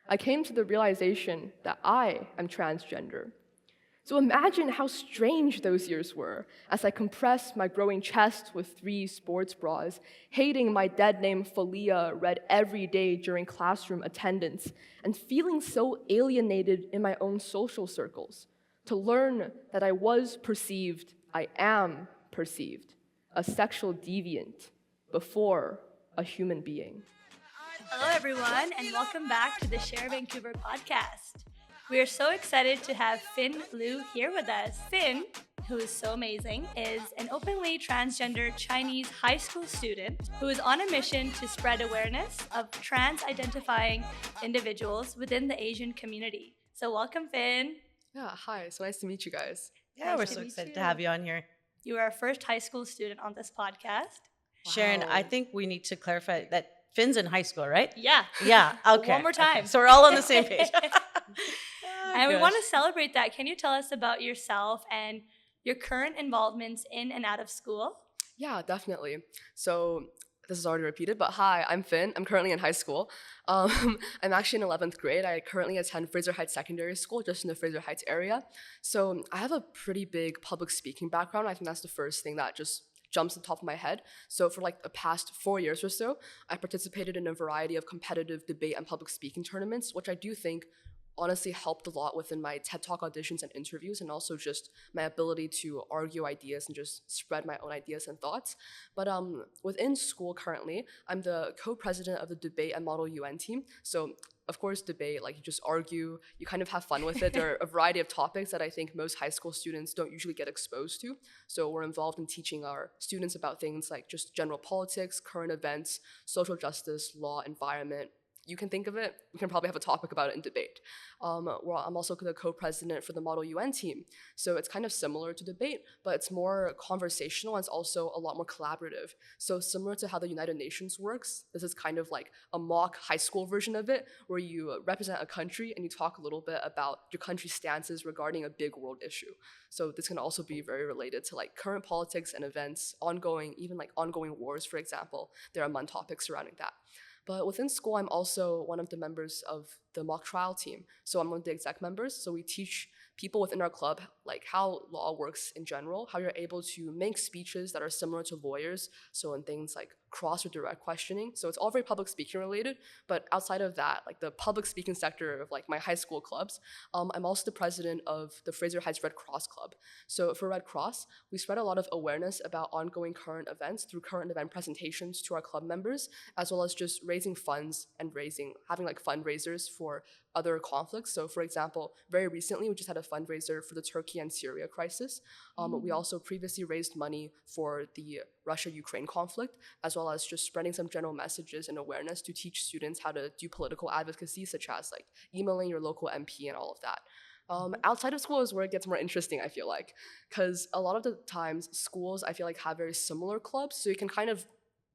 I came to the realization that I am transgender. So imagine how strange those years were as I compressed my growing chest with 3 sports bras, hating my dead name Falia read every day during classroom attendance, and feeling so alienated in my own social circles. To learn that I am perceived, a sexual deviant before a human being. Hello, everyone, and welcome back to the Share Vancouver podcast. We are so excited to have Finn Liu here with us. Finn, who is so amazing, is an openly transgender Chinese high school student who is on a mission to spread awareness of trans-identifying individuals within the Asian community. So welcome, Finn. Yeah, hi, so nice to meet you guys. Yeah, Nice we're to so meet excited you. to have you on here. You are our first high school student on this podcast. Sharon, I think we need to clarify that Finn's in high school, right? Yeah. Yeah, okay. One more time. Okay. So we're all on the same page. And we want to celebrate that. Can you tell us about yourself and your current involvements in and out of school? Yeah, definitely. So this is already repeated, but hi, I'm Finn. I'm currently in high school. I'm actually in 11th grade. I currently attend Fraser Heights Secondary School, just in the Fraser Heights area. So I have a pretty big public speaking background. I think that's the first thing that just jumps to the top of my head. So for like the past 4 years or so, I participated in a variety of competitive debate and public speaking tournaments, which I do think honestly helped a lot within my TED Talk auditions and interviews, and also just my ability to argue ideas and just spread my own ideas and thoughts. But within school currently, I'm the co-president of the debate and model UN team. So of course, debate, like you just argue, you kind of have fun with it. There are a variety of topics that I think most high school students don't usually get exposed to. So we're involved in teaching our students about things like just general politics, current events, social justice, law, environment. You can think of it, we can probably have a topic about it in debate. I'm also the co-president for the Model UN team. So it's kind of similar to debate, but it's more conversational and it's also a lot more collaborative. So similar to how the United Nations works, this is kind of like a mock high school version of it, where you represent a country and you talk a little bit about your country's stances regarding a big world issue. So this can also be very related to like current politics and events, even ongoing wars, for example. There are among topics surrounding that. But within school, I'm also one of the members of the mock trial team. So I'm one of the exec members. So we teach people within our club like how law works in general, how you're able to make speeches that are similar to lawyers. So in things like cross or direct questioning. So it's all very public speaking related. But outside of that, like the public speaking sector of like my high school clubs, I'm also the president of the Fraser Heights Red Cross Club. So for Red Cross, we spread a lot of awareness about ongoing current events through current event presentations to our club members, as well as just raising funds and having like fundraisers for other conflicts. So for example, very recently, we just had a fundraiser for the Turkey and Syria crisis. We also previously raised money for the Russia-Ukraine conflict, as well as just spreading some general messages and awareness to teach students how to do political advocacy, such as like emailing your local MP and all of that. Outside of school is where it gets more interesting, I feel like, because a lot of the times schools, I feel like, have very similar clubs, so you can kind of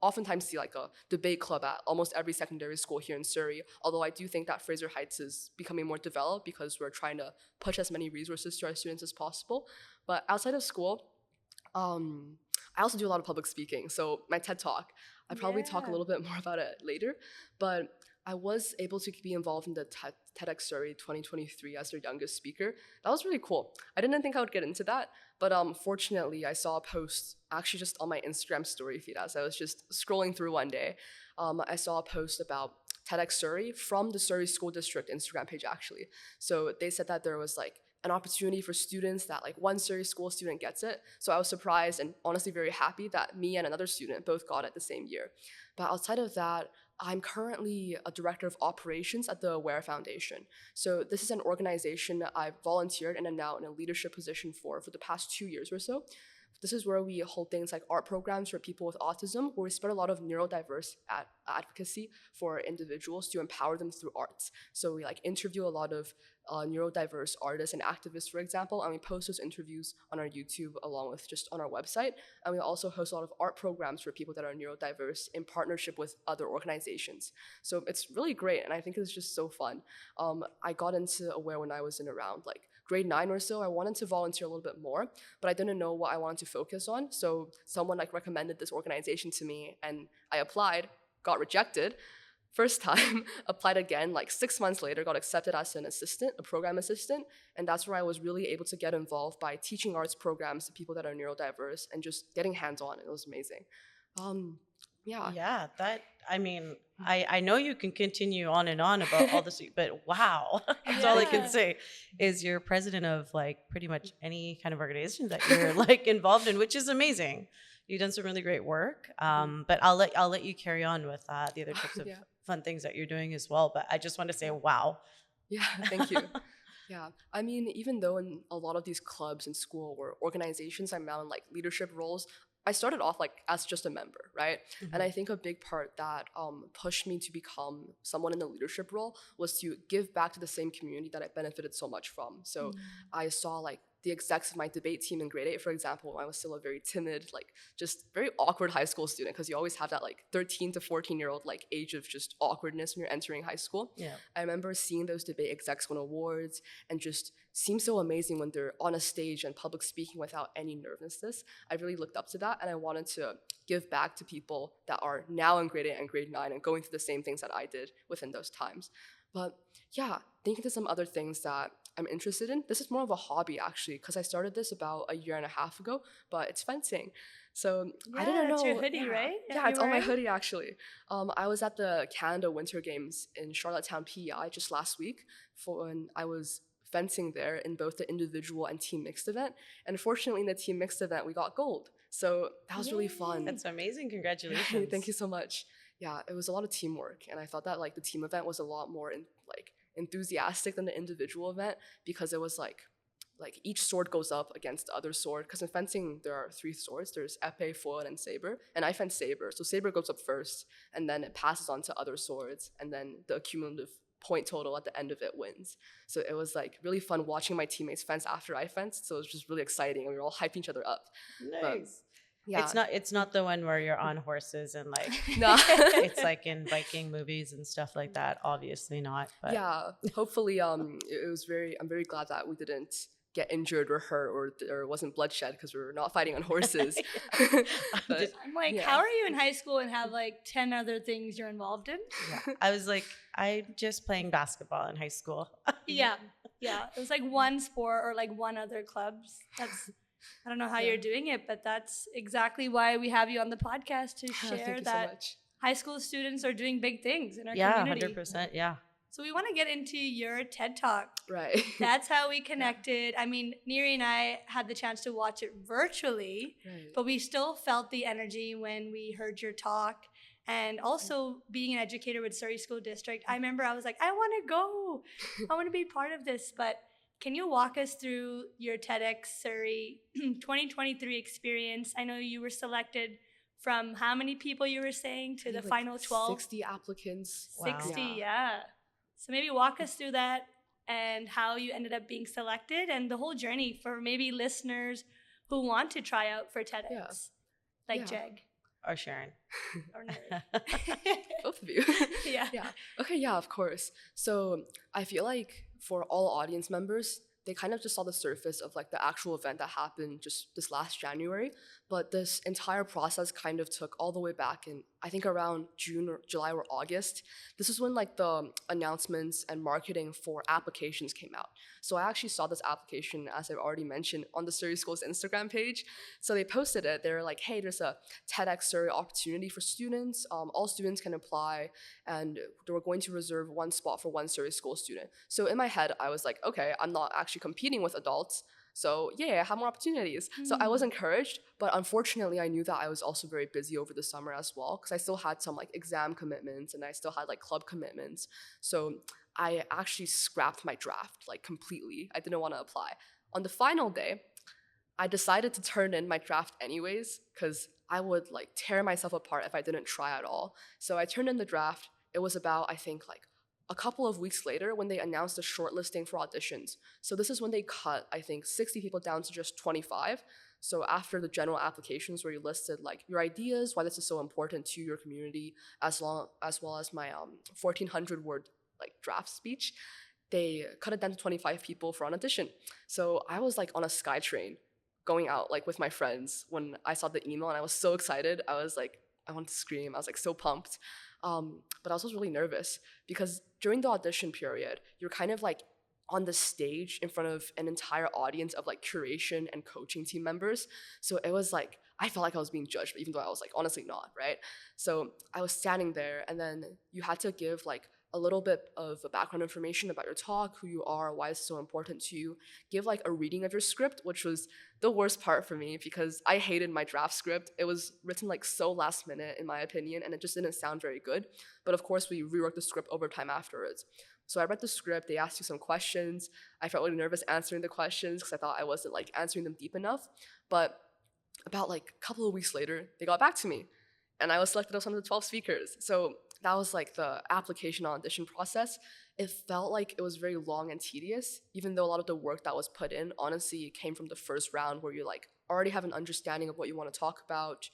oftentimes see like a debate club at almost every secondary school here in Surrey, although I do think that Fraser Heights is becoming more developed because we're trying to push as many resources to our students as possible. But outside of school, I also do a lot of public speaking. So my TED Talk, I probably talk a little bit more about it later, but I was able to be involved in the TEDx Surrey 2023 as their youngest speaker. That was really cool. I didn't think I would get into that, but fortunately I saw a post actually just on my Instagram story feed as I was just scrolling through one day. I saw a post about TEDx Surrey from the Surrey School District Instagram page actually. So they said that there was like an opportunity for students that like one Surrey school student gets it. So I was surprised and honestly very happy that me and another student both got it the same year. But outside of that, I'm currently a director of operations at the Aware Foundation. So this is an organization I've volunteered and am now in a leadership position for the past 2 years or so. This is where we hold things like art programs for people with autism, where we spread a lot of neurodiverse advocacy for individuals to empower them through arts. So we like interview a lot of neurodiverse artists and activists, for example, and we post those interviews on our YouTube along with just on our website. And we also host a lot of art programs for people that are neurodiverse in partnership with other organizations. So it's really great, and I think it's just so fun. I got into Aware when I was in around like grade 9 or so. I wanted to volunteer a little bit more, but I didn't know what I wanted to focus on. So someone like recommended this organization to me, and I applied, got rejected. First time, applied again, like 6 months later, got accepted as an assistant, a program assistant. And that's where I was really able to get involved by teaching arts programs to people that are neurodiverse and just getting hands-on. It was amazing. Yeah. Yeah, I mean, I know you can continue on and on about all this, but wow, that's all I can Yeah. say is you're president of like pretty much any kind of organization that you're like involved in, which is amazing. You've done some really great work. But I'll let you carry on with the other types of Yeah. fun things that you're doing as well. But I just want to say, wow. Yeah, thank you. Yeah, I mean, even though in a lot of these clubs in school or organizations I'm now in like leadership roles, I started off like as just a member, right? And I think a big part that pushed me to become someone in a leadership role was to give back to the same community that I benefited so much from. So I saw like the execs of my debate team in grade 8, for example, when I was still a very timid, like just very awkward high school student, because you always have that like 13 to 14-year-old like age of just awkwardness when you're entering high school. Yeah. I remember seeing those debate execs win awards and just seem so amazing when they're on a stage and public speaking without any nervousness. I really looked up to that, and I wanted to give back to people that are now in grade 8 and grade 9 and going through the same things that I did within those times. But yeah, thinking to some other things that I'm interested in. This is more of a hobby actually, because I started this about a year and a half ago, but it's fencing. So I didn't know. It's your hoodie, right? Yeah, it's on my hoodie actually. I was at the Canada Winter Games in Charlottetown, PEI just last week for when I was fencing there in both the individual and team mixed event. And fortunately in the team mixed event, we got gold. So that was really fun. That's amazing. Congratulations. Thank you so much. Yeah, it was a lot of teamwork. And I thought that like the team event was a lot more enthusiastic than the individual event, because it was like each sword goes up against the other sword, because in fencing there are 3 swords. There's epee, foil, and saber, and I fence saber, so saber goes up first and then it passes on to other swords, and then the cumulative point total at the end of it wins. So it was like really fun watching my teammates fence after I fenced, so it was just really exciting and we were all hyping each other up. Nice. Yeah. It's not the one where you're on horses and like No. it's like in Viking movies and stuff like that. Obviously not. But Yeah, hopefully it was I'm very glad that we didn't get injured or hurt, or there wasn't bloodshed, because we were not fighting on horses. But, I'm like, yeah. how are you in high school and have like 10 other things you're involved in? yeah. I was like, I'm just playing basketball in high school. Yeah. It was like one sport or like one other clubs. I don't know how you're doing it, but that's exactly why we have you on the podcast, to share thank you that so much. high school students are doing big things in our Yeah, community. 100%. Yeah. So we want to get into your TED Talk. Right. That's how we connected. I mean, Neery and I had the chance to watch it virtually, Right. but we still felt the energy when we heard your talk. And also being an educator with Surrey School District, I remember I was like, I want to go. I want to be part of this. But can you walk us through your TEDx Surrey 2023 experience? I know you were selected from how many people you were saying to the Like final 12? 60 applicants. 60, yeah. So maybe walk us through that and how you ended up being selected and the whole journey for maybe listeners who want to try out for TEDx, Yeah. like Yeah. Jeg Or Sharon. or Neery. Both of you. Yeah. Yeah. Okay, yeah, of course. So I feel like for all audience members, they kind of just saw the surface of like the actual event that happened just this last January. But this entire process kind of took all the way back in, I think, around June or July or August. This is when like the announcements and marketing for applications came out. So I actually saw this application, as I've already mentioned, on the Surrey School's Instagram page. So they posted it. They were like, hey, there's a TEDx Surrey opportunity for students. All students can apply, and they were going to reserve 1 spot for 1 Surrey School student. So in my head, I was like, okay, I'm not actually competing with adults. So yeah, I have more opportunities. So I was encouraged, but unfortunately I knew that I was also very busy over the summer as well, because I still had some like exam commitments and I still had like club commitments. So I actually scrapped my draft like completely. I didn't want to apply. On the final day, I decided to turn in my draft anyways, because I would like tear myself apart if I didn't try at all. So I turned in the draft. It was about, I think, like a couple of weeks later when they announced the shortlisting for auditions. So this is when they cut, I think, 60 people down to just 25. So after the general applications where you listed like your ideas, why this is so important to your community, as well as my 1,400 word like draft speech, they cut it down to 25 people for an audition. So I was like on a SkyTrain going out like with my friends when I saw the email, and I was so excited. I was like, I wanted to scream. I was like so pumped. But I was also really nervous because during the audition period, you're kind of like on the stage in front of an entire audience of like curation and coaching team members. So it was like, I felt like I was being judged, even though I was like honestly not, right? So I was standing there, and then you had to give like a little bit of background information about your talk, who you are, why it's so important to you, give like a reading of your script, which was the worst part for me because I hated my draft script. It was written like so last minute in my opinion, and it just didn't sound very good. But of course we reworked the script over time afterwards. So I read the script, they asked you some questions. I felt really nervous answering the questions because I thought I wasn't like answering them deep enough. But about like a couple of weeks later, they got back to me and I was selected as one of the 12 speakers. So that was like the application audition process. It felt like it was very long and tedious, even though a lot of the work that was put in honestly came from the first round where you like already have an understanding of what you want to talk about.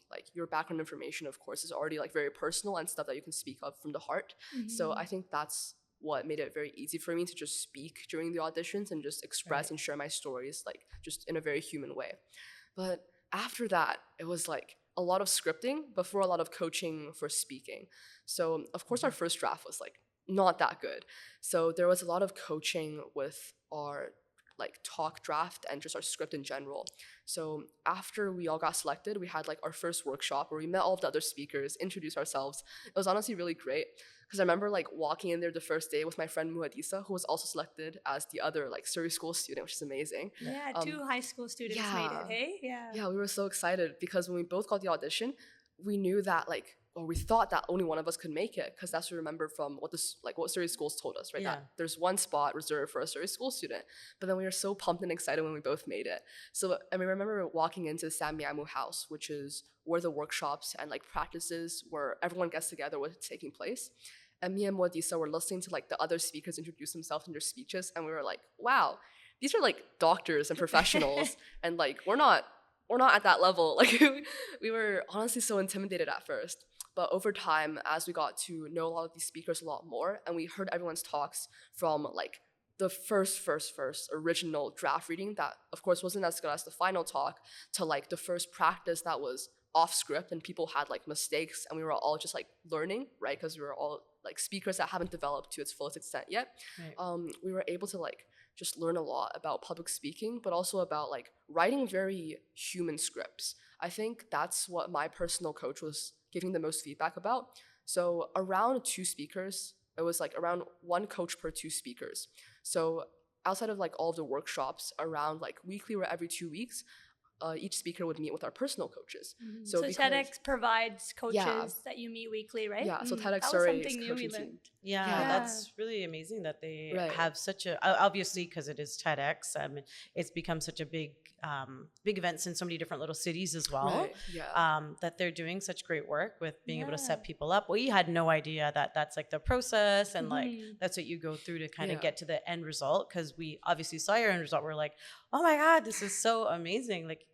Like your background information, of course, is already like very personal and stuff that you can speak of from the heart. So I think that's what made it very easy for me to just speak during the auditions and just express and share my stories like just in a very human way. But after that, it was like a lot of scripting before a lot of coaching for speaking. So of course our first draft was like not that good. So there was a lot of coaching with our like talk draft and just our script in general. So after we all got selected, we had like our first workshop where we met all of the other speakers, introduced ourselves. It was honestly really great because I remember like walking in there the first day with my friend Muadisa, who was also selected as the other like Surrey School student, which is amazing. Yeah, two high school students made it, hey? Yeah. Yeah, we were so excited because when we both got the audition, we knew that like, or we thought that only one of us could make it because that's what we remember from what Surrey schools told us, right? Yeah. That there's one spot reserved for a Surrey school student. But then we were so pumped and excited when we both made it. So I mean, I remember walking into Samyamu House, which is where the workshops and like practices where everyone gets together was taking place. And me and Modisa were listening to like the other speakers introduce themselves in their speeches, and we were like, wow, these are like doctors and professionals, and like we're not at that level. Like we were honestly so intimidated at first. But over time, as we got to know a lot of these speakers a lot more, and we heard everyone's talks from like the first original draft reading that of course wasn't as good as the final talk, to like the first practice that was off script and people had like mistakes and we were all just like learning, right? Because we were all like speakers that haven't developed to its fullest extent yet. Right. We were able to like just learn a lot about public speaking, but also about like writing very human scripts. I think that's what my personal coach was giving the most feedback about. So around 2 speakers, it was like around 1 coach per 2 speakers. So outside of like all of the workshops, around like weekly or every 2 weeks, each speaker would meet with our personal coaches. Mm-hmm. So TEDx provides coaches that you meet weekly, right? Yeah, so TEDx that Surrey was something is new we coaching learned. team. Yeah, that's really amazing that they have such a, obviously because it is TEDx, it's become such a big events in so many different little cities as well. Right. That they're doing such great work with being able to set people up. We had no idea that that's like the process and like that's what you go through to kind of get to the end result, because we obviously saw your end result. We're like, oh my God, this is so amazing. Like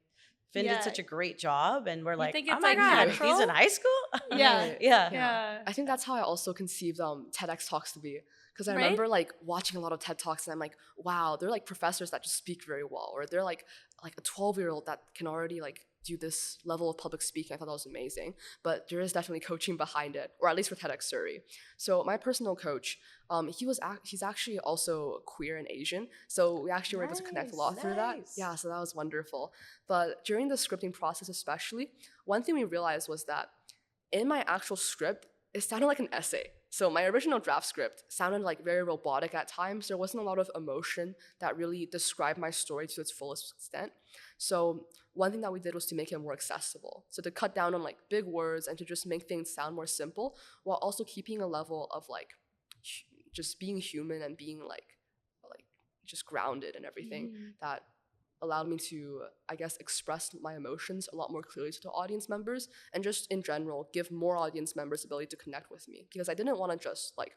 Finn did such a great job, and we're like, oh my God, he's in high school? Yeah. I think that's how I also conceived TEDx talks to be. Because I remember like watching a lot of TED Talks and I'm like, wow, they're like professors that just speak very well, or they're like a 12-year-old that can already like do this level of public speaking. I thought that was amazing. But there is definitely coaching behind it, or at least for TEDx Surrey. So my personal coach, he's actually also queer and Asian. So we actually were able to connect a lot through that. Yeah, so that was wonderful. But during the scripting process especially, one thing we realized was that in my actual script, it sounded like an essay. So my original draft script sounded like very robotic at times. There wasn't a lot of emotion that really described my story to its fullest extent. So one thing that we did was to make it more accessible. So to cut down on like big words and to just make things sound more simple, while also keeping a level of like just being human and being like just grounded and everything that allowed me to, I guess, express my emotions a lot more clearly to the audience members, and just in general give more audience members the ability to connect with me, because I didn't want to just like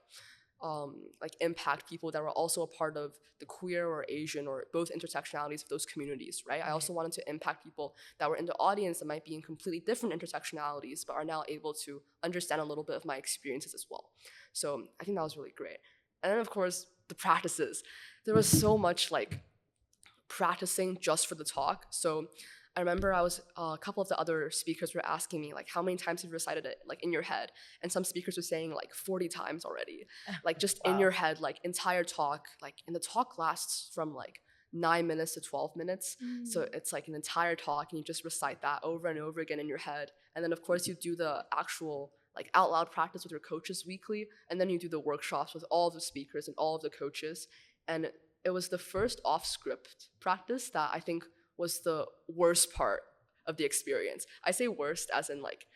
impact people that were also a part of the queer or Asian or both intersectionalities of those communities, right? I also wanted to impact people that were in the audience that might be in completely different intersectionalities but are now able to understand a little bit of my experiences as well. So I think that was really great. And then of course the practices. There was so much like practicing just for the talk. So I remember a couple of the other speakers were asking me like, how many times have you recited it like in your head? And some speakers were saying like 40 times already, like just in your head, like entire talk, like, and the talk lasts from like 9 minutes to 12 minutes. So it's like an entire talk and you just recite that over and over again in your head. And then of course you do the actual like out loud practice with your coaches weekly. And then you do the workshops with all of the speakers and all of the coaches. And it was the first off script practice that I think was the worst part of the experience. I say worst as in like,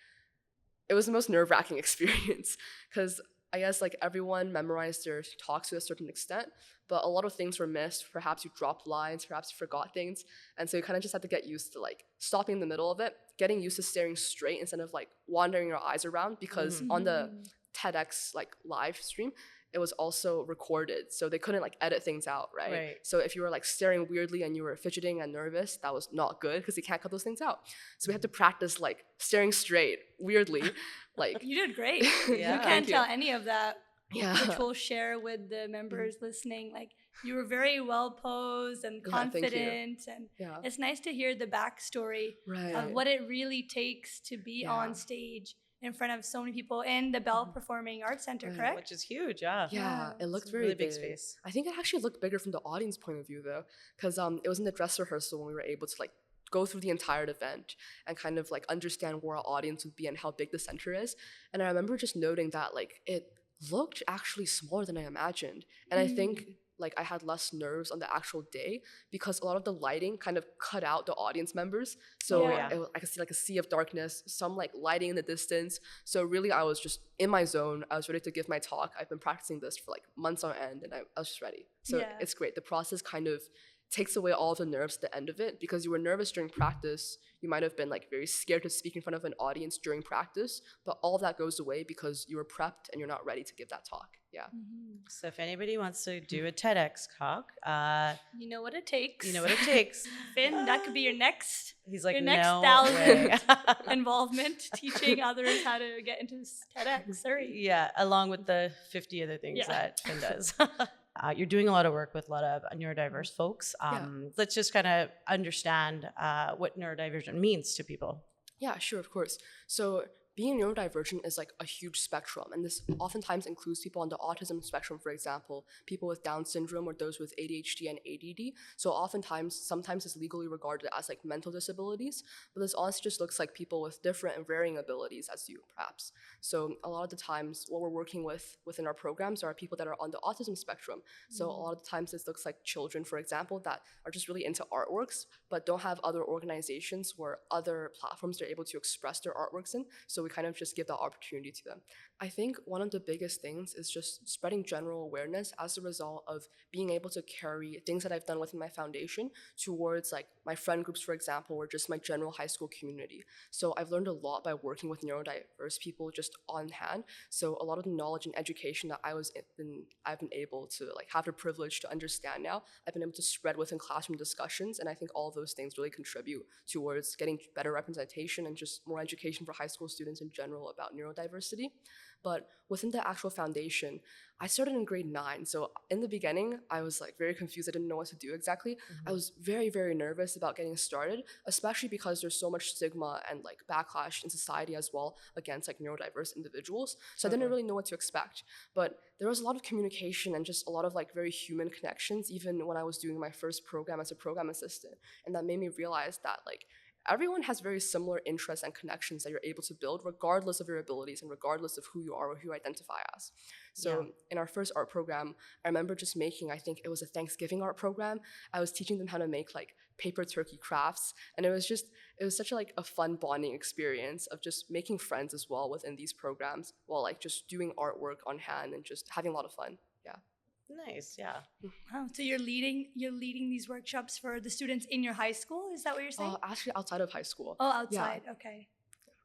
it was the most nerve-wracking experience because I guess like everyone memorized their talks to a certain extent, but a lot of things were missed. Perhaps you dropped lines, perhaps you forgot things. And so you kind of just had to get used to like stopping in the middle of it, getting used to staring straight instead of like wandering your eyes around, because on the TEDx like live stream, it was also recorded, so they couldn't like edit things out, right? So if you were like staring weirdly and you were fidgeting and nervous, that was not good because you can't cut those things out. So we had to practice like staring straight weirdly. Like you did great. You can't tell any of that, which we'll share with the members listening. Like you were very well posed and confident, and it's nice to hear the backstory of what it really takes to be on stage in front of so many people in the Bell Performing Arts Center, correct? Which is huge, Yeah, it looked very really big space. I think it actually looked bigger from the audience point of view though, because it was in the dress rehearsal when we were able to like go through the entire event and kind of like understand where our audience would be and how big the center is. And I remember just noting that like it looked actually smaller than I imagined. And I think like I had less nerves on the actual day because a lot of the lighting kind of cut out the audience members. So I could see like a sea of darkness, some like lighting in the distance. So really I was just in my zone. I was ready to give my talk. I've been practicing this for like months on end and I was just ready. So it's great. The process kind of takes away all the nerves at the end of it, because you were nervous during practice. You might have been like very scared to speak in front of an audience during practice, but all of that goes away because you were prepped and you're not ready to give that talk. So if anybody wants to do a TEDx talk, you know what it takes. You know what it takes. Finn, that could be your next. He's like, your next no 1,000 involvement, teaching others how to get into TEDx Surrey. Yeah, along with the 50 other things that Finn does. You're doing a lot of work with a lot of neurodiverse folks. Let's just kind of understand what neurodivergent means to people. Yeah, sure, of course. So being neurodivergent is like a huge spectrum, and this oftentimes includes people on the autism spectrum, for example, people with Down syndrome or those with ADHD and ADD. So sometimes it's legally regarded as like mental disabilities, but this honestly just looks like people with different and varying abilities as you, perhaps. So a lot of the times what we're working with within our programs are people that are on the autism spectrum. So a lot of the times this looks like children, for example, that are just really into artworks, but don't have other organizations or other platforms they're able to express their artworks in. So we kind of just give that opportunity to them. I think one of the biggest things is just spreading general awareness as a result of being able to carry things that I've done within my foundation towards like my friend groups, for example, or just my general high school community. So I've learned a lot by working with neurodiverse people just on hand. So a lot of the knowledge and education that I've been able to like have the privilege to understand now, I've been able to spread within classroom discussions. And I think all of those things really contribute towards getting better representation and just more education for high school students in general about neurodiversity. But within the actual foundation, I started in grade 9. So in the beginning, I was like very confused. I didn't know what to do exactly. I was very, very nervous about getting started, especially because there's so much stigma and like backlash in society as well against like neurodiverse individuals. So I didn't really know what to expect. But there was a lot of communication and just a lot of like very human connections, even when I was doing my first program as a program assistant. And that made me realize that like everyone has very similar interests and connections that you're able to build regardless of your abilities and regardless of who you are or who you identify as. So in our first art program, I remember just making, I think it was a Thanksgiving art program. I was teaching them how to make like paper turkey crafts. And it was such a fun bonding experience of just making friends as well within these programs while like just doing artwork on hand and just having a lot of fun. Yeah. Nice, yeah. Wow. So you're leading these workshops for the students in your high school? Is that what you're saying? Actually, outside of high school. Oh, outside. Yeah. Okay.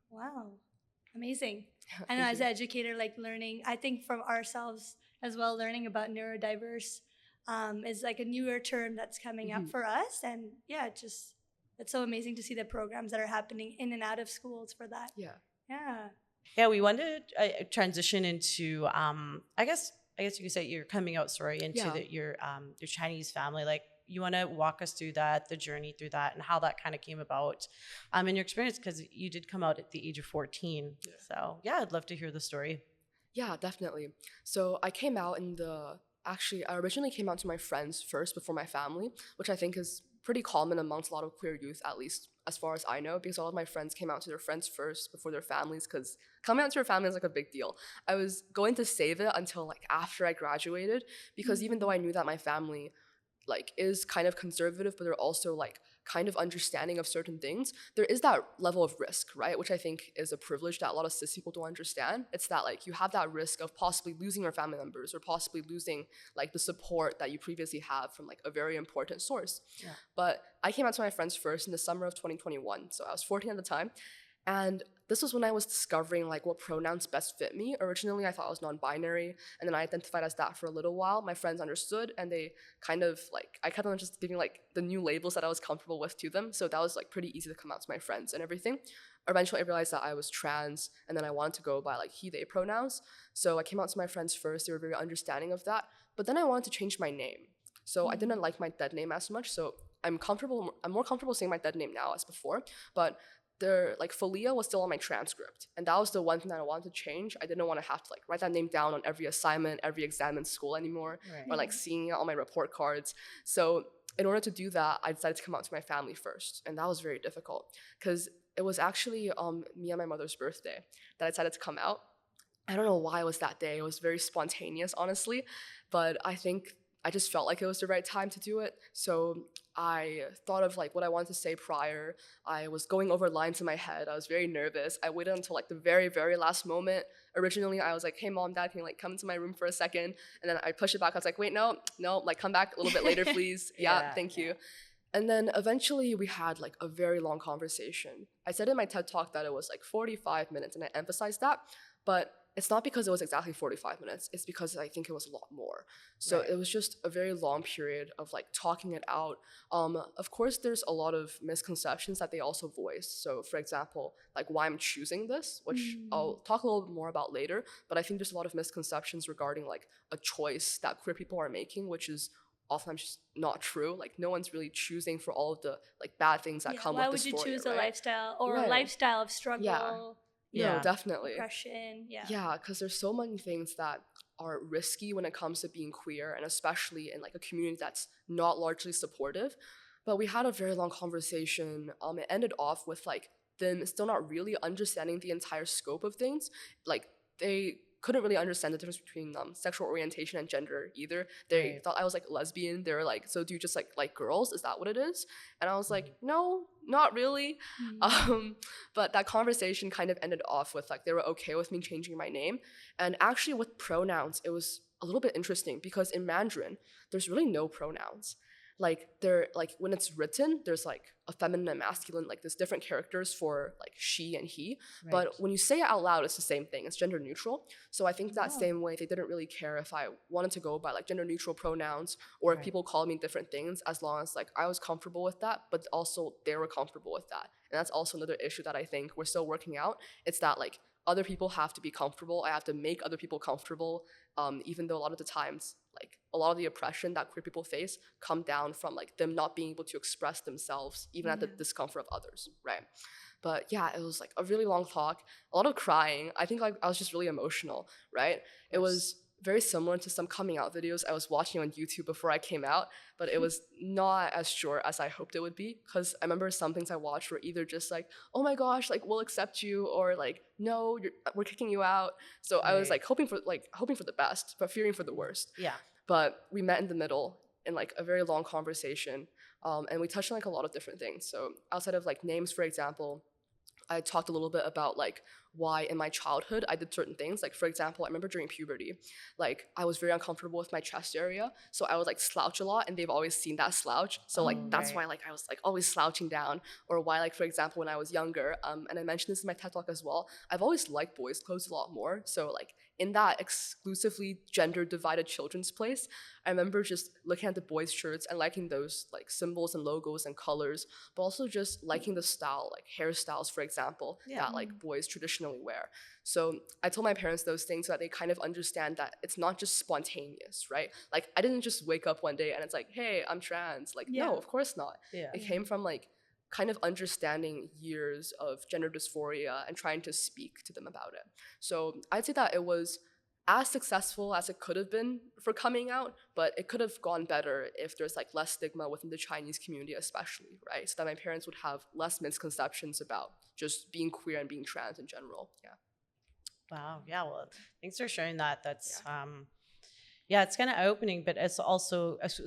Wow. Amazing. I know as an educator, like learning, I think from ourselves as well, learning about neurodiverse is like a newer term that's coming up for us. And yeah, it's so amazing to see the programs that are happening in and out of schools for that. Yeah. Yeah. Yeah, we wanted to transition into, I guess you could say you're coming out, sorry, into your Chinese family. Like you want to walk us through that, the journey through that, and how that kind of came about in your experience, because you did come out at the age of 14. Yeah. So yeah, I'd love to hear the story. Yeah, definitely. So I came out I originally came out to my friends first before my family, which I think is pretty common amongst a lot of queer youth, at least as far as I know, because all of my friends came out to their friends first before their families, because coming out to your family is like a big deal. I was going to save it until like after I graduated, because even though I knew that my family like is kind of conservative, but they're also like kind of understanding of certain things, there is that level of risk, right? Which I think is a privilege that a lot of cis people don't understand. It's that like you have that risk of possibly losing your family members or possibly losing like the support that you previously have from like a very important source. Yeah. But I came out to my friends first in the summer of 2021. So I was 14 at the time. And this was when I was discovering like what pronouns best fit me. Originally, I thought I was non-binary, and then I identified as that for a little while. My friends understood, and they kind of like, I kept on just giving like the new labels that I was comfortable with to them. So that was like pretty easy to come out to my friends and everything. Eventually, I realized that I was trans, and then I wanted to go by like he, they pronouns. So I came out to my friends first. They were very understanding of that. But then I wanted to change my name. So I didn't like my dead name as much. So I'm more comfortable saying my dead name now as before. But like Falia was still on my transcript, and that was the one thing that I wanted to change. I didn't want to have to like write that name down on every assignment, every exam in school anymore, right. Or like seeing it on my report cards. So in order to do that, I decided to come out to my family first, and that was very difficult because it was actually me and my mother's birthday that I decided to come out. I don't know why it was that day. It was very spontaneous, honestly, but I think I just felt like it was the right time to do it. So I thought of like what I wanted to say prior. I was going over lines in my head. I was very nervous. I waited until like the very, very last moment. Originally, I was like, hey, mom, dad, can you like come into my room for a second? And then I pushed it back. I was like, wait, no, like come back a little bit later, please. Thank you. And then eventually we had like a very long conversation. I said in my TED talk that it was like 45 minutes, and I emphasized that. But it's not because it was exactly 45 minutes. It's because I think it was a lot more. So It was just a very long period of like talking it out. Of course, there's a lot of misconceptions that they also voice. So for example, like why I'm choosing this, which I'll talk a little bit more about later. But I think there's a lot of misconceptions regarding like a choice that queer people are making, which is oftentimes just not true. Like no one's really choosing for all of the like bad things that come with dysphoria. Why would you choose a lifestyle or a lifestyle of struggle? No, definitely. Depression, Yeah, because there's so many things that are risky when it comes to being queer, and especially in like a community that's not largely supportive. But we had a very long conversation. It ended off with like them still not really understanding the entire scope of things. Like they couldn't really understand the difference between sexual orientation and gender either. They thought I was like lesbian. They were like, so do you just like girls? Is that what it is? And I was like, no, not really. But that conversation kind of ended off with like they were okay with me changing my name. And actually with pronouns, it was a little bit interesting because in Mandarin, there's really no pronouns. Like they're like when it's written, there's like a feminine and masculine, like there's different characters for like she and he. But when you say it out loud, it's the same thing. It's gender neutral. So I think that same way they didn't really care if I wanted to go by like gender neutral pronouns or if people called me different things, as long as like I was comfortable with that, but also they were comfortable with that. And that's also another issue that I think we're still working out. It's that like other people have to be comfortable. I have to make other people comfortable, even though a lot of the times, like a lot of the oppression that queer people face come down from like them not being able to express themselves, even at the discomfort of others, right? But yeah, it was like a really long talk, a lot of crying. I think like I was just really emotional, right? It was very similar to some coming out videos I was watching on YouTube before I came out, but it was not as short as I hoped it would be, because I remember some things I watched were either just like, oh my gosh, like we'll accept you, or like, no, we're kicking you out. So I was like hoping for the best, but fearing for the worst. Yeah. But we met in the middle in like a very long conversation, and we touched on like a lot of different things. So outside of like names, for example, I talked a little bit about like why in my childhood I did certain things. Like for example, I remember during puberty, like I was very uncomfortable with my chest area, so I would like slouch a lot, and they've always seen that slouch. So like that's why like I was like always slouching down. Or why like for example when I was younger, and I mentioned this in my TED talk as well, I've always liked boys' clothes a lot more. So like in that exclusively gender divided children's place, I remember just looking at the boys' shirts and liking those like symbols and logos and colors, but also just liking the style, like hairstyles, for example, that like boys traditionally traditionally wear. So I told my parents those things so that they kind of understand that it's not just spontaneous, right? Like I didn't just wake up one day and it's like, hey, I'm trans. Like, no, of course not. It came from like kind of understanding years of gender dysphoria and trying to speak to them about it. So I'd say that it was as successful as it could have been for coming out, but it could have gone better if there's like less stigma within the Chinese community especially, right? So that my parents would have less misconceptions about just being queer and being trans in general. Yeah. Wow. Yeah. Well, thanks for sharing that. That's it's kind of eye-opening, but it's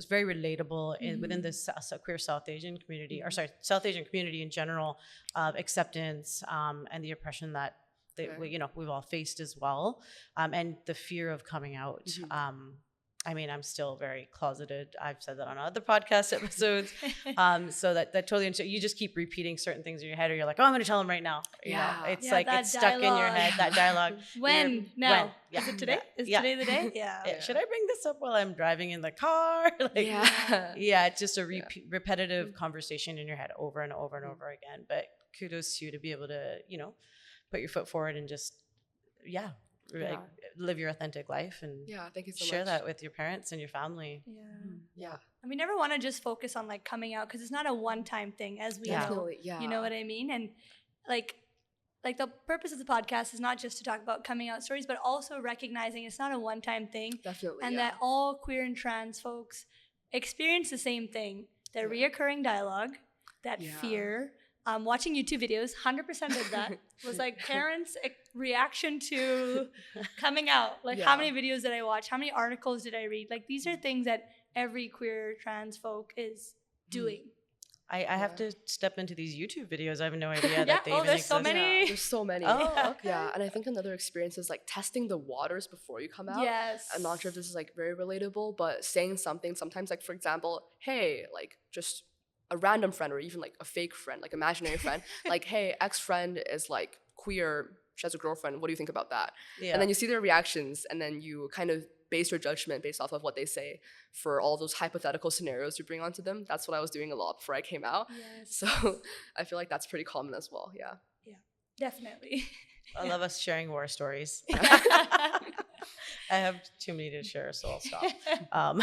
very relatable within this queer South Asian community, or sorry, South Asian community in general, of acceptance and the oppression that we've all faced as well, and the fear of coming out. I mean, I'm still very closeted. I've said that on other podcast episodes. So that totally, you just keep repeating certain things in your head, or you're like, oh, I'm going to tell them right now. You know, it's like it's stuck in your head, that dialogue. When? Yeah. Is it today? Is today the day? Yeah. Should I bring this up while I'm driving in the car? It's just a repetitive conversation in your head over and over and over again. But kudos to you to be able to, put your foot forward and just, live your authentic life and thank you so share much. That with your parents and your family. And we never want to just focus on like coming out, because it's not a one-time thing, as we know. You know what I mean? And like the purpose of the podcast is not just to talk about coming out stories, but also recognizing it's not a one-time thing. Definitely. And that all queer and trans folks experience the same thing. That reoccurring dialogue, that fear. Watching YouTube videos, 100% did that. Was like parents' reaction to coming out. Like how many videos did I watch? How many articles did I read? Like these are things that every queer trans folk is doing. I have to step into these YouTube videos. I have no idea that they even there's exist. so many. There's so many. Oh, okay. Yeah, and I think another experience is like testing the waters before you come out. Yes. I'm not sure if this is like very relatable, but saying something sometimes, like for example, hey, like just a random friend or even like a fake friend, like imaginary friend, like, hey, ex-friend is like queer, she has a girlfriend, what do you think about that? And then you see their reactions and then you kind of base your judgment based off of what they say for all those hypothetical scenarios you bring onto them. That's what I was doing a lot before I came out. So I feel like that's pretty common as well. Yeah, definitely. I love us sharing war stories. I have too many to share, so I'll stop.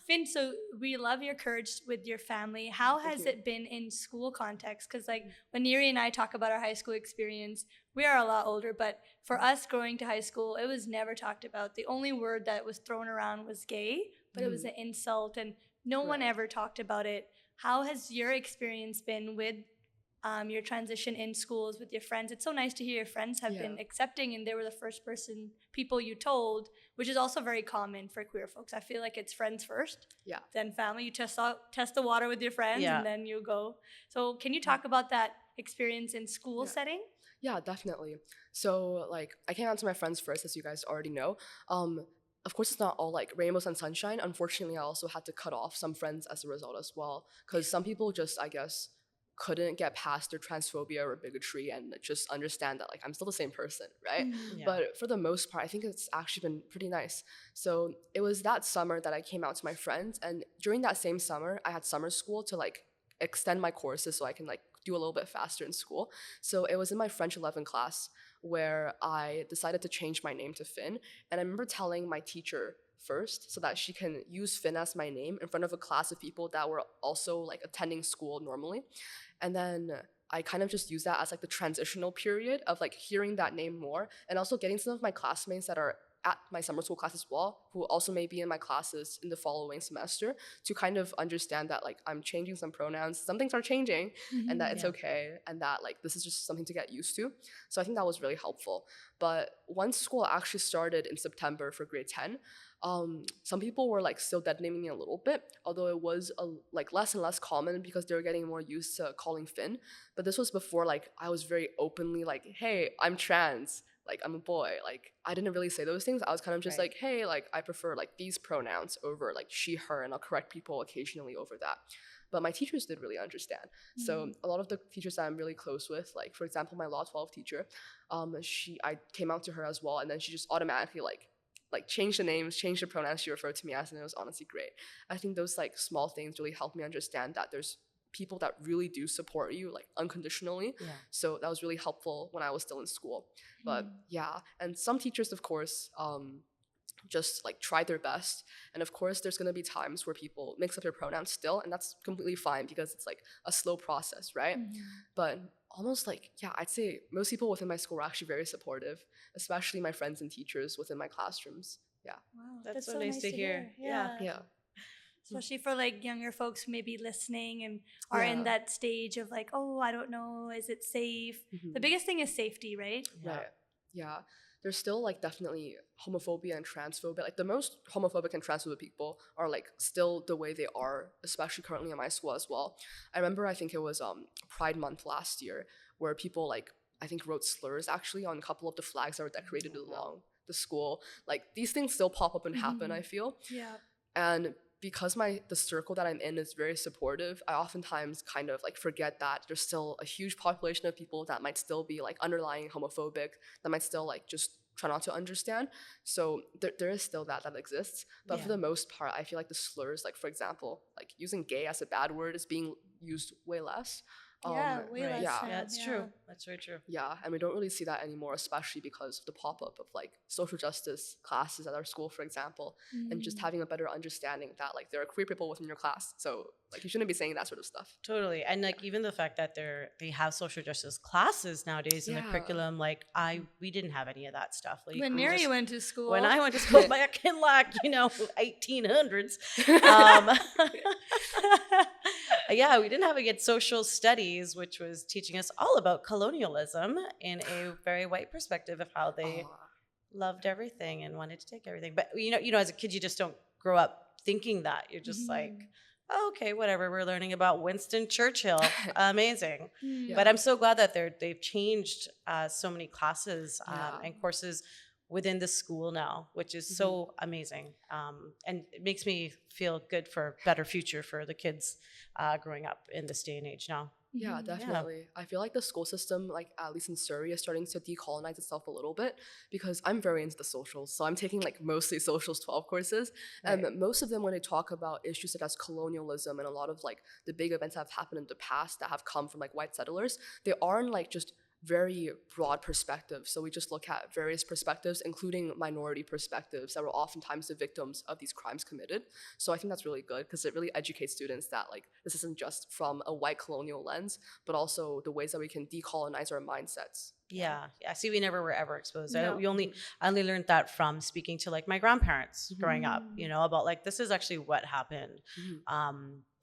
Finn, so we love your courage with your family. How has it been in school context? Because like when Neery and I talk about our high school experience, we are a lot older, but for us growing to high school, it was never talked about. The only word that was thrown around was gay, but it was an insult and no one ever talked about it. How has your experience been with your transition in schools with your friends? It's so nice to hear your friends have been accepting and they were the first people you told, which is also very common for queer folks. I feel like it's friends first, then family. You test the water with your friends and then you go. So can you talk about that experience in school setting? Yeah, definitely. So like I came out to my friends first, as you guys already know. Of course, it's not all like rainbows and sunshine. Unfortunately, I also had to cut off some friends as a result as well, because some people just, I guess, couldn't get past their transphobia or bigotry and just understand that like I'm still the same person, right? But for the most part, I think it's actually been pretty nice. So it was that summer that I came out to my friends, and during that same summer, I had summer school to like extend my courses so I can like do a little bit faster in school. So it was in my French 11 class where I decided to change my name to Finn, and I remember telling my teacher first so that she can use Finn as my name in front of a class of people that were also like attending school normally. And then I kind of just use that as like the transitional period of like hearing that name more, and also getting some of my classmates that are at my summer school class as well, who also may be in my classes in the following semester, to kind of understand that like I'm changing some pronouns, some things are changing, and that it's okay, and that like this is just something to get used to. So I think that was really helpful. But once school actually started in September for grade 10, some people were like still dead naming me a little bit, although it was like less and less common because they were getting more used to calling Finn. But this was before like I was very openly like, hey, I'm trans, like I'm a boy. Like I didn't really say those things. I was kind of just like, hey, like I prefer like these pronouns over like she, her, and I'll correct people occasionally over that. But my teachers did really understand. So a lot of the teachers that I'm really close with, like for example, my Law 12 teacher, I came out to her as well, and then she just automatically like change the names, change the pronouns she referred to me as, and it was honestly great. I think those like small things really helped me understand that there's people that really do support you like unconditionally. Yeah. So that was really helpful when I was still in school. But yeah, and some teachers, of course, just like try their best. And of course, there's going to be times where people mix up their pronouns still, and that's completely fine because it's like a slow process, right? But almost like, yeah, I'd say most people within my school were actually very supportive, especially my friends and teachers within my classrooms. Yeah. Wow, That's so nice to hear. Yeah. Especially for like younger folks who may be listening and are in that stage of like, oh, I don't know, is it safe? The biggest thing is safety, right? Right. Yeah. There's still like definitely homophobia and transphobia. Like the most homophobic and transphobic people are like still the way they are, especially currently in my school as well. I remember, I think it was Pride Month last year, where people like, I think, wrote slurs actually on a couple of the flags that were decorated along the school. Like these things still pop up and happen, I feel. Yeah. And because the circle that I'm in is very supportive, I oftentimes kind of like forget that there's still a huge population of people that might still be like underlying homophobic, that might still like just try not to understand. So there is still that exists. But for the most part, I feel like the slurs, like for example, like using gay as a bad word is being used way less. Way less. Yeah, that's true. That's very true. Yeah, and we don't really see that anymore, especially because of the pop-up of like social justice classes at our school, for example, and just having a better understanding that like there are queer people within your class, so like you shouldn't be saying that sort of stuff. Totally. And like even the fact that they have social justice classes nowadays in the curriculum, like we didn't have any of that stuff. Like when Neery went to school. When I went to school back in like 1800s. Yeah, we didn't have again social studies, which was teaching us all about colonialism in a very white perspective of how they loved everything and wanted to take everything. But as a kid, you just don't grow up thinking that. You're just like, oh, okay, whatever. We're learning about Winston Churchill. Amazing. But I'm so glad that they've changed so many classes and courses within the school now, which is so amazing. And it makes me feel good for a better future for the kids growing up in this day and age now. Yeah, definitely. Yeah. I feel like the school system, like at least in Surrey, is starting to decolonize itself a little bit because I'm very into the socials. So I'm taking like mostly socials 12 courses. And most of them, when they talk about issues such as colonialism and a lot of like the big events that have happened in the past that have come from like white settlers, they aren't like just very broad perspectives. So we just look at various perspectives, including minority perspectives that were oftentimes the victims of these crimes committed. So I think that's really good because it really educates students that like this isn't just from a white colonial lens, but also the ways that we can decolonize our mindsets. Yeah. See, we never were ever exposed. No. I only learned that from speaking to like my grandparents growing up, about like this is actually what happened.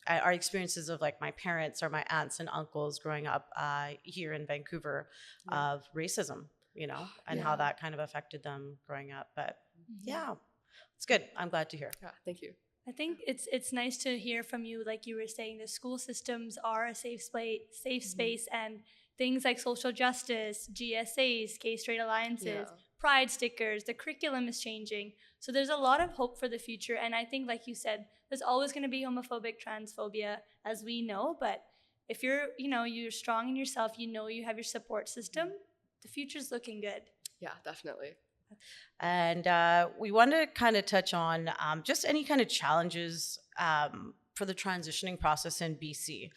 Our experiences of like my parents or my aunts and uncles growing up here in Vancouver of racism, and how that kind of affected them growing up. But yeah, it's good. I'm glad to hear. Yeah, thank you. I think it's nice to hear from you, like you were saying, the school systems are a safe space, and things like social justice, GSAs, gay-straight alliances, pride stickers, the curriculum is changing. So there's a lot of hope for the future. And I think, like you said, there's always going to be homophobic, transphobia, as we know. But if you're strong in yourself, you have your support system, the future's looking good. Yeah, definitely. And we want to kind of touch on just any kind of challenges for the transitioning process in BC.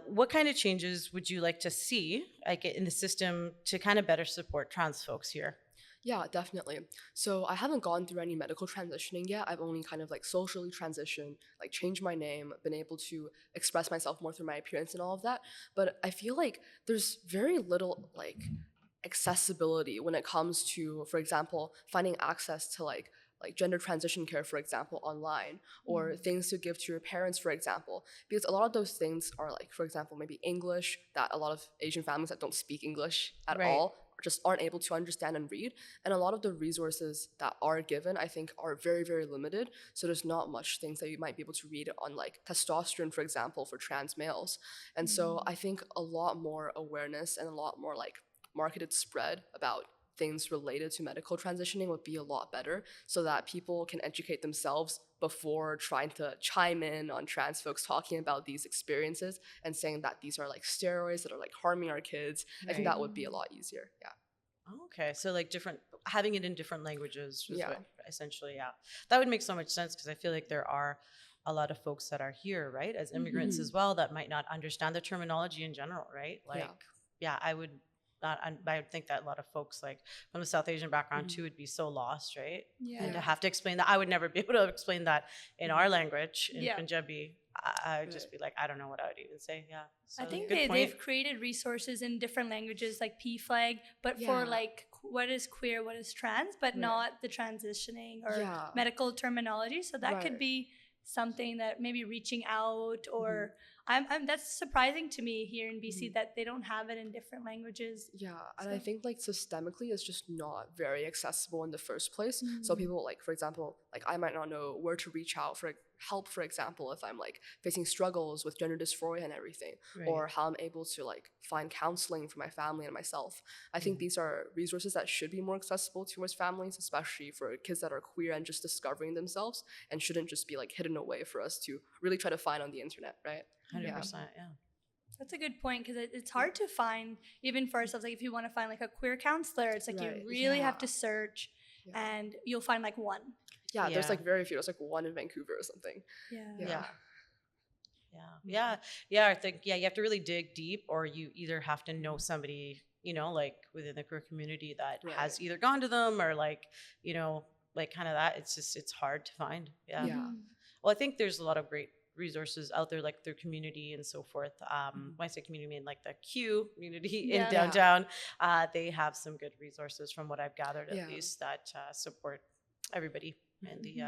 What kind of changes would you like to see like in the system to kind of better support trans folks here? Yeah, definitely. So I haven't gone through any medical transitioning yet. I've only kind of like socially transitioned, like changed my name, been able to express myself more through my appearance and all of that. But I feel like there's very little like accessibility when it comes to, for example, finding access to like gender transition care, for example, online, or things to give to your parents, for example, because a lot of those things are like, for example, maybe English that a lot of Asian families that don't speak English at all just aren't able to understand and read. And a lot of the resources that are given, I think, are very, very limited. So there's not much things that you might be able to read on like testosterone, for example, for trans males. And so I think a lot more awareness and a lot more like marketed spread about things related to medical transitioning would be a lot better so that people can educate themselves before trying to chime in on trans folks talking about these experiences and saying that these are like steroids that are like harming our kids. I think that would be a lot easier. Yeah. Okay. So like having it in different languages, essentially. Yeah. That would make so much sense because I feel like there are a lot of folks that are here, right, as immigrants as well, that might not understand the terminology in general, right? Like, I would think that a lot of folks like from the South Asian background too would be so lost, right? And to have to explain that, I would never be able to explain that in our language, in Punjabi. I would just be like, I don't know what I would even say. So I think they've created resources in different languages like PFLAG, but for like what is queer, what is trans, but not the transitioning or medical terminology. So that could be something that maybe reaching out or I'm that's surprising to me here in BC that they don't have it in different languages. And I think like systemically it's just not very accessible in the first place. So people like, for example, like I might not know where to reach out for help, for example, if I'm like facing struggles with gender dysphoria and everything, or how I'm able to like find counseling for my family and myself. I think these are resources that should be more accessible towards families, especially for kids that are queer and just discovering themselves, and shouldn't just be like hidden away for us to really try to find on the internet, right? 100%, That's a good point, because it's hard to find, even for ourselves, like if you want to find like a queer counselor, it's like you really have to search and you'll find like one. There's like very few. There's like one in Vancouver or something. I think you have to really dig deep, or you either have to know somebody, you know, like within the queer community that has either gone to them or like, you know, like kind of that. It's hard to find. Well, I think there's a lot of great resources out there, like their community and so forth. When I say community, I mean like the Q community in downtown. They have some good resources from what I've gathered, at least, that support everybody in the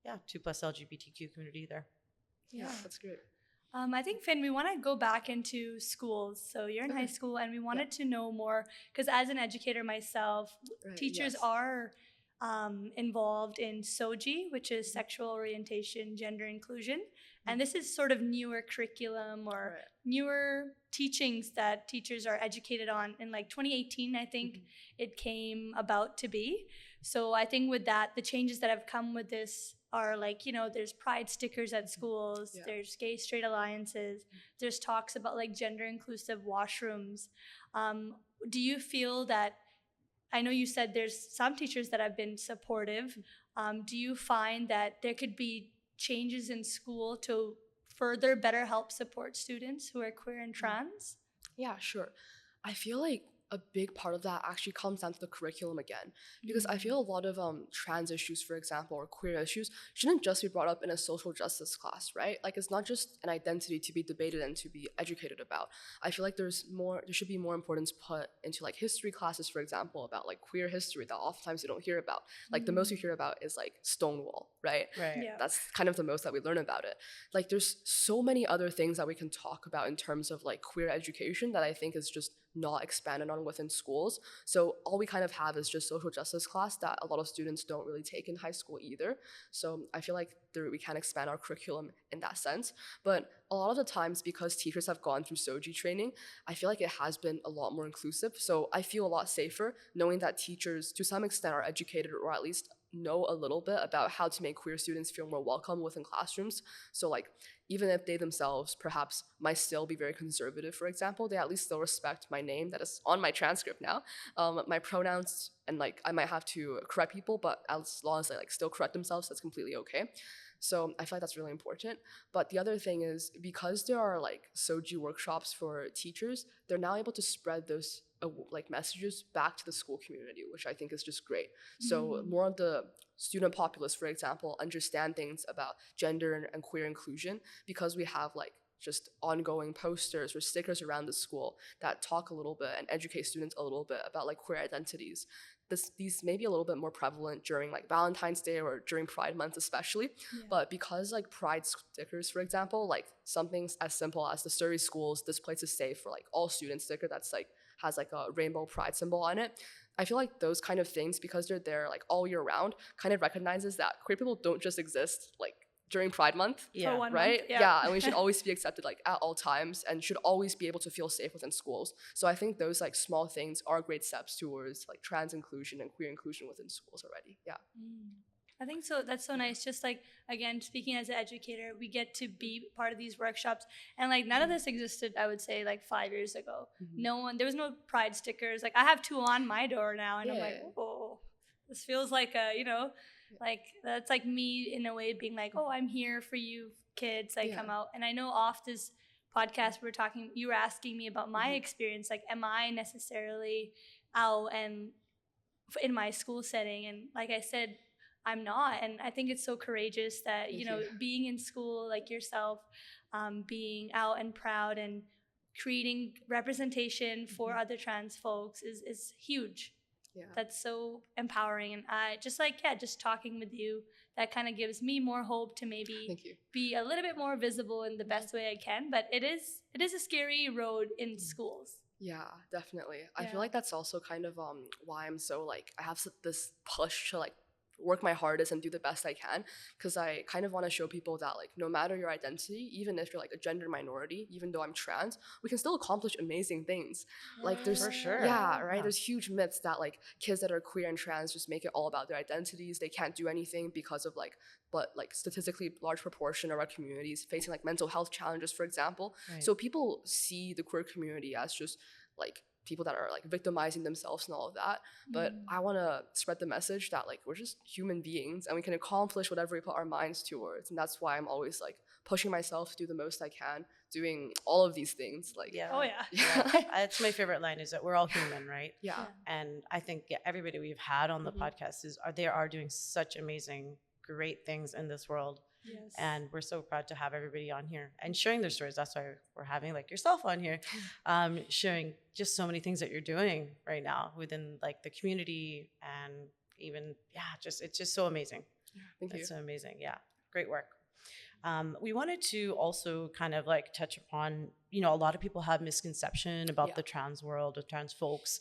2+ LGBTQ community there. That's great. I think, Finn, we want to go back into schools. So you're in high school, and we wanted to know more, because as an educator myself, teachers are involved in SOGI, which is sexual orientation, gender inclusion. And this is sort of newer curriculum or newer teachings that teachers are educated on. In like 2018, I think it came about to be. So I think with that, the changes that have come with this are like, you know, there's pride stickers at schools, there's gay straight alliances, there's talks about like gender inclusive washrooms. Do you feel that, I know you said there's some teachers that have been supportive. Do you find that there could be changes in school to further better help support students who are queer and trans? Yeah, sure. I feel like a big part of that actually comes down to the curriculum again, because I feel a lot of trans issues, for example, or queer issues shouldn't just be brought up in a social justice class, right? Like it's not just an identity to be debated and to be educated about. I feel like there should be more importance put into like history classes, for example, about like queer history that oftentimes you don't hear about. Like the most you hear about is like Stonewall, right? That's kind of the most that we learn about it. Like there's so many other things that we can talk about in terms of like queer education that I think is just not expanded on within schools. So all we kind of have is just social justice class that a lot of students don't really take in high school either. So I feel like we can expand our curriculum in that sense. But a lot of the times, because teachers have gone through SOGI training, I feel like it has been a lot more inclusive. So I feel a lot safer knowing that teachers to some extent are educated, or at least know a little bit about how to make queer students feel more welcome within classrooms. So like even if they themselves perhaps might still be very conservative, for example, they at least still respect my name that is on my transcript now, my pronouns, and like I might have to correct people, but as long as they like still correct themselves, that's completely okay. So I feel like that's really important. But the other thing is, because there are like SOGI workshops for teachers, they're now able to spread those like messages back to the school community, which I think is just great. So more of the student populace, for example, understand things about gender and queer inclusion, because we have like just ongoing posters or stickers around the school that talk a little bit and educate students a little bit about like queer identities. These may be a little bit more prevalent during like Valentine's Day or during Pride Month especially, but because like pride stickers, for example, like something as simple as the Surrey schools, this place is safe for like all students sticker that's like has like a rainbow pride symbol on it. I feel like those kind of things, because they're there like all year round, kind of recognizes that queer people don't just exist like during Pride Month, right? And we should always be accepted like at all times, and should always be able to feel safe within schools. So I think those like small things are great steps towards like trans inclusion and queer inclusion within schools already. I think so. That's so nice. Just like, again, speaking as an educator, we get to be part of these workshops. And like none of this existed, I would say, like 5 years ago. There was no pride stickers. Like I have 2 on my door now, and I'm like, oh, this feels like a, you know, Like that's like me in a way being like, oh, I'm here for you kids. I come out, and I know off this podcast you were asking me about my experience. Like, am I necessarily out and in my school setting? And like I said, I'm not. And I think it's so courageous that being in school like yourself, being out and proud and creating representation for other trans folks is huge. Yeah. That's so empowering. And I just just talking with you, that kind of gives me more hope to maybe be a little bit more visible in the best way I can. But it is a scary road in schools. Yeah, definitely. I feel like that's also kind of why I'm so like, I have this push to like work my hardest and do the best I can, because I kind of want to show people that like no matter your identity, even if you're like a gender minority, even though I'm trans, we can still accomplish amazing things. Like there's for sure. Yeah, right. There's huge myths that like kids that are queer and trans just make it all about their identities. They can't do anything because of but statistically large proportion of our communities facing like mental health challenges, for example. Right. So people see the queer community as just like people that are like victimizing themselves and all of that. But I want to spread the message that like we're just human beings and we can accomplish whatever we put our minds towards. And that's why I'm always like pushing myself to do the most I can, doing all of these things. Like, That's my favorite line, is that we're all human, right? Yeah. And I think everybody we've had on the podcast they are doing such amazing, great things in this world. Yes. And we're so proud to have everybody on here and sharing their stories. That's why we're having like yourself on here, sharing just so many things that you're doing right now within like the community, and even it's just so amazing. Thank you. It's so amazing. Yeah, great work. We wanted to also kind of like touch upon, a lot of people have misconception about the trans world, or trans folks.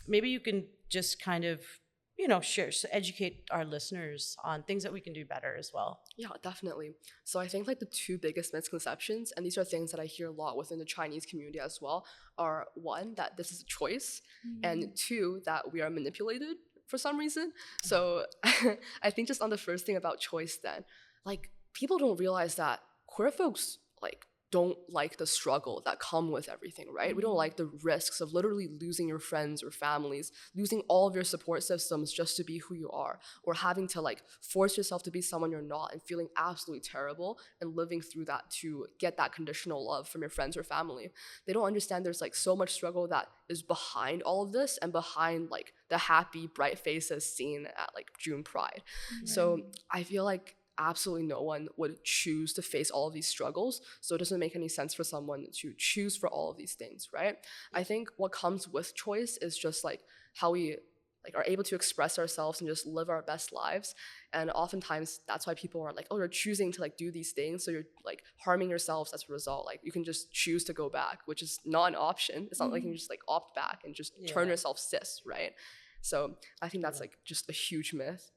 Maybe you can just kind of share, educate our listeners on things that we can do better as well. Yeah, definitely. So I think like the two biggest misconceptions, and these are things that I hear a lot within the Chinese community as well, are one, that this is a choice, and two, that we are manipulated for some reason. So I think just on the first thing about choice then, like people don't realize that queer folks like don't like the struggle that come with everything, right? We don't like the risks of literally losing your friends or families, losing all of your support systems just to be who you are, or having to like force yourself to be someone you're not and feeling absolutely terrible and living through that to get that conditional love from your friends or family. They don't understand there's like so much struggle that is behind all of this and behind like the happy, bright faces seen at like June Pride. So I feel like absolutely no one would choose to face all of these struggles. So it doesn't make any sense for someone to choose for all of these things, right? I think what comes with choice is just like how we like are able to express ourselves and just live our best lives. And oftentimes that's why people are like, oh, you're choosing to like do these things, so you're like harming yourselves as a result. Like you can just choose to go back, which is not an option. It's not like you can just like opt back and just turn yourself cis, right? So I think that's like just a huge myth.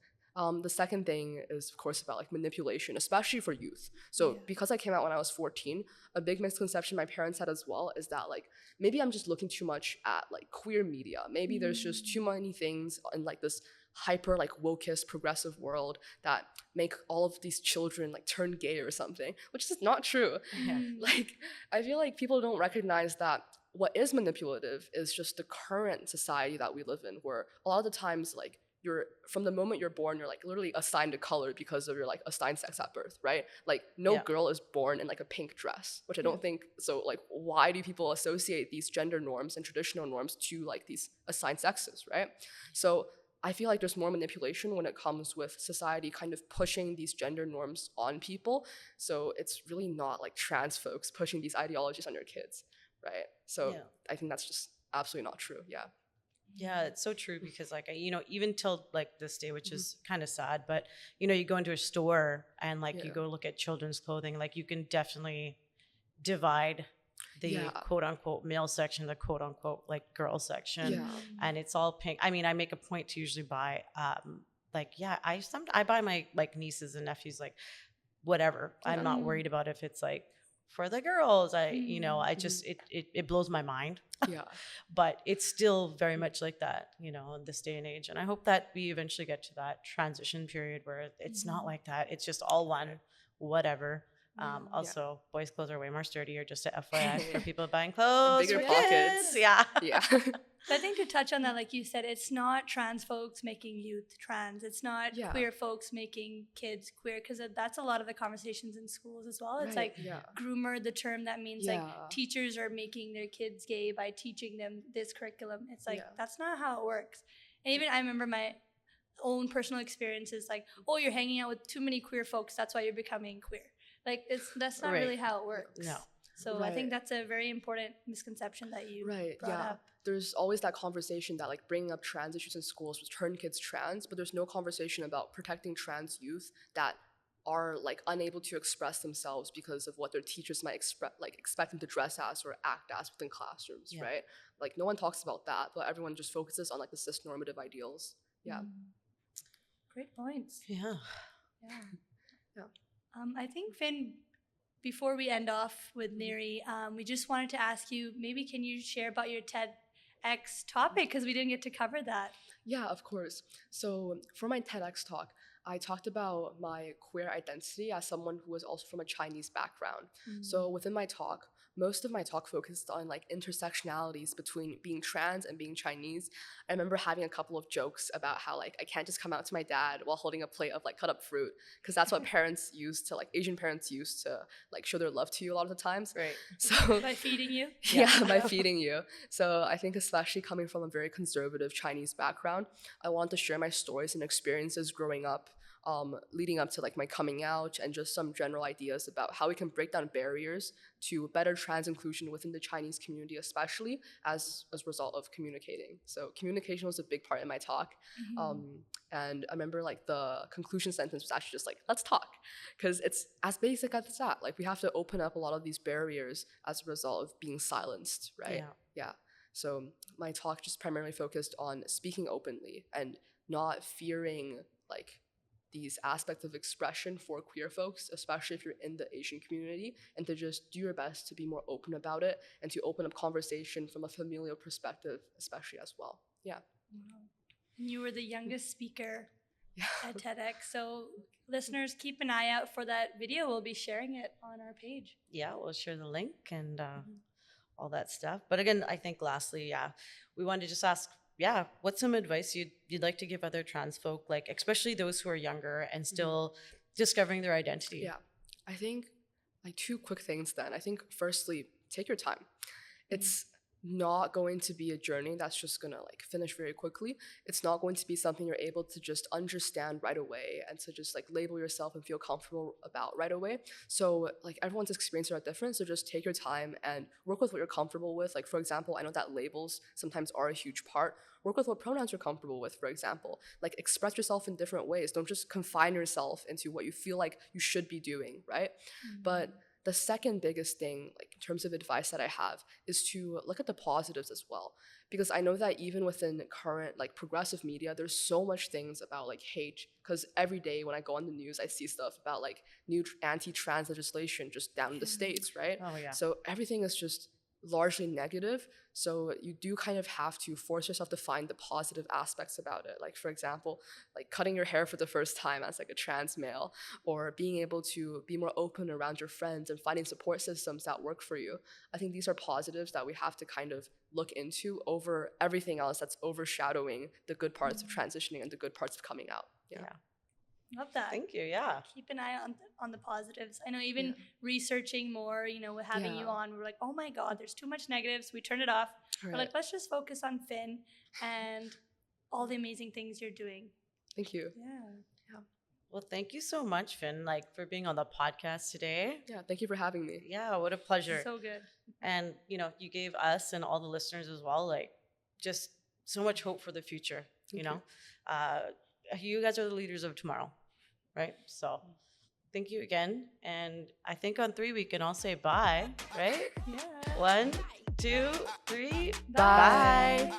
The second thing is, of course, about like manipulation, especially for youth. So because I came out when I was 14, a big misconception my parents had as well is that like maybe I'm just looking too much at like queer media. Maybe there's just too many things in like this hyper like wokeist progressive world that make all of these children like turn gay or something, which is not true. Like I feel like people don't recognize that what is manipulative is just the current society that we live in, where a lot of the times like you're from the moment you're born, you're like literally assigned a color because of your like assigned sex at birth, right? Like no girl is born in like a pink dress, which I don't think so. Like why do people associate these gender norms and traditional norms to like these assigned sexes, right? So I feel like there's more manipulation when it comes with society kind of pushing these gender norms on people. So it's really not like trans folks pushing these ideologies on your kids, right? So I think that's just absolutely not true. Yeah, it's so true, because like, even till like this day, which is kind of sad, but you go into a store and like you go look at children's clothing, like you can definitely divide the quote unquote male section, the quote unquote like girl section, and it's all pink. I mean, I make a point to usually buy I buy my like nieces and nephews like whatever. I'm not worried about if it's like for the girls. I just it blows my mind. But it's still very much like that, in this day and age. And I hope that we eventually get to that transition period where it's not like that. It's just all one, whatever. Also, boys' clothes are way more sturdier, just a FYI for people buying clothes. Bigger pockets. Yeah. I think to touch on that, like you said, it's not trans folks making youth trans. It's not queer folks making kids queer, because that's a lot of the conversations in schools as well. It's like groomer, the term that means like teachers are making their kids gay by teaching them this curriculum. It's like, that's not how it works. And even I remember my own personal experiences, like, oh, you're hanging out with too many queer folks, that's why you're becoming queer. Like, that's not really how it works. No. So I think that's a very important misconception that you brought up. There's always that conversation that like bringing up trans issues in schools will turn kids trans, but there's no conversation about protecting trans youth that are like unable to express themselves because of what their teachers might expect them to dress as or act as within classrooms, right? Like no one talks about that, but everyone just focuses on like the cis-normative ideals. Great points. Yeah. I think, Finn, before we end off with Neery, we just wanted to ask you, maybe can you share about your TEDx topic, because we didn't get to cover that. Yeah, of course. So for my TEDx talk, I talked about my queer identity as someone who was also from a Chinese background. So within my talk, most of my talk focused on like intersectionalities between being trans and being Chinese. I remember having a couple of jokes about how like I can't just come out to my dad while holding a plate of like cut up fruit, because that's what parents used to, like Asian parents used to like show their love to you a lot of the times. Right. So by feeding you? Yeah, by feeding you. So I think especially coming from a very conservative Chinese background, I want to share my stories and experiences growing up, leading up to like my coming out, and just some general ideas about how we can break down barriers to better trans inclusion within the Chinese community, especially as a result of communicating. So communication was a big part in my talk. And I remember like the conclusion sentence was actually just like, let's talk, because it's as basic as that. Like we have to open up a lot of these barriers as a result of being silenced, right? Yeah. So my talk just primarily focused on speaking openly and not fearing like these aspects of expression for queer folks, especially if you're in the Asian community, and to just do your best to be more open about it and to open up conversation from a familial perspective, especially as well. Yeah. Wow. And you were the youngest speaker at TEDx, so listeners, keep an eye out for that video. We'll be sharing it on our page. Yeah, we'll share the link and all that stuff. But again, I think lastly, we wanted to just ask, what's some advice you'd like to give other trans folk, like especially those who are younger and still discovering their identity? Yeah, I think like two quick things then. I think firstly, take your time. It's not going to be a journey that's just gonna like finish very quickly. It's not going to be something you're able to just understand right away and to just like label yourself and feel comfortable about right away. So like everyone's experiences are different, so just take your time and work with what you're comfortable with. Like for example, I know that labels sometimes are a huge part. Work with what pronouns you're comfortable with, for example. Like express yourself in different ways. Don't just confine yourself into what you feel like you should be doing, right? But the second biggest thing, like in terms of advice that I have, is to look at the positives as well. Because I know that even within current like progressive media, there's so much things about like hate. Because every day when I go on the news, I see stuff about like new anti-trans legislation just down in the States, right? Oh yeah. So everything is just largely negative. So you do kind of have to force yourself to find the positive aspects about it. Like for example, like cutting your hair for the first time as like a trans male, or being able to be more open around your friends and finding support systems that work for you. I think these are positives that we have to kind of look into over everything else that's overshadowing the good parts of transitioning and the good parts of coming out. Yeah. Love that. Thank you. Yeah. Keep an eye on the positives. I know even researching more, with having you on, we're like, oh my God, there's too much negatives. We turn it off. Right. We're like, let's just focus on Finn and all the amazing things you're doing. Thank you. Yeah. Well, thank you so much, Finn, for being on the podcast today. Yeah, thank you for having me. Yeah, what a pleasure. So good. And, you gave us and all the listeners as well, just so much hope for the future, you know. You guys are the leaders of tomorrow, right? So thank you again. And I think on 3 we can all say bye, right? Yeah. 1, 2, 3, bye. Bye.